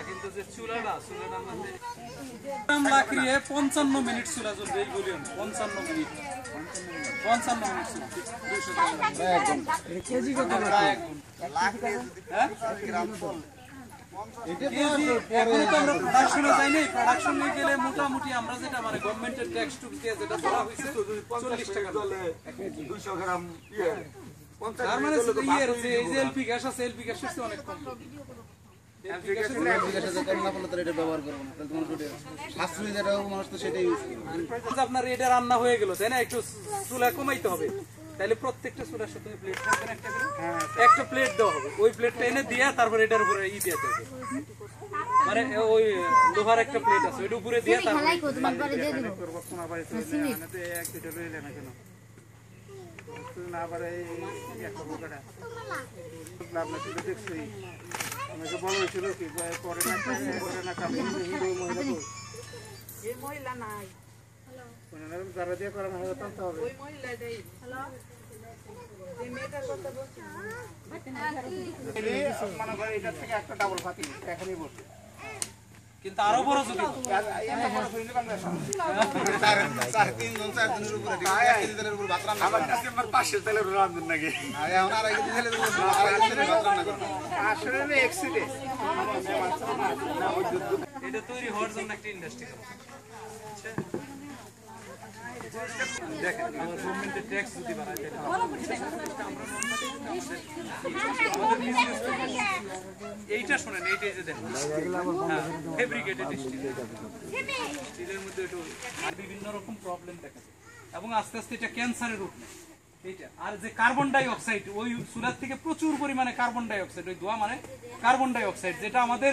কিন্তু যে চুলাটা লাকড়িয়ে 55 মিনিট চুলা জ্বলবে এই ভলিউম 55 মিনিট 55 মিনিট কেজি কত প্রোডাকশনে গেলে মোটামুটি আমরা যেটা মানে গভর্নমেন্টের ট্যাক্স টুক দিয়ে যেটা ধরা হয়েছে 40 টাকা 200 গ্রাম তার মানে ইয়ের যে এলপি গ্যাস আছে এলপি গ্যাসের চেয়ে অনেক কম আপনার এটা রান্না হয়ে গেল তাই না একটু চুলা কমাইতে হবে তাহলে প্রত্যেকটা চুলার সাথে প্লেট থাকবে একটা প্লেট দেওয়া হবে ওই প্লেটটা এনে দিয়ে তারপর এটার উপরে দিয়ে দেবে মানে ওই লোহার একটা প্লেট আছে ওইটার উপরে দিয়ে আমাকে বলা হয়েছিল কি করে না মহিলা নাই যারা দিয়ে করা হবে টানতে হবে মনে করে এটার থেকে একটা ডাবল ফাতি এখানেই বসে কিন্তু আরো বড় যদি পাশের তেলের রান্ধেন নাকি এটা তৈরি হওয়ার জন্য একটা ইন্ডাস্ট্রি দেখেন আমার গভর্নমেন্টের ট্যাক্স যদি বাড়ায় এইটা শোনেন এইটাই যে দেখেন ফেব্রিকেটেড স্টিলের মধ্যে একটু বিভিন্ন রকম প্রবলেম দেখা যায় এবং আস্তে আস্তে এটা ক্যান্সারের রূপ নেয় এইটা আর যে কার্বন ডাই অক্সাইড ওই চুলার থেকে প্রচুর পরিমাণে কার্বন ডাই অক্সাইড ওই ধোঁয়া মানে কার্বন ডাই অক্সাইড যেটা আমাদের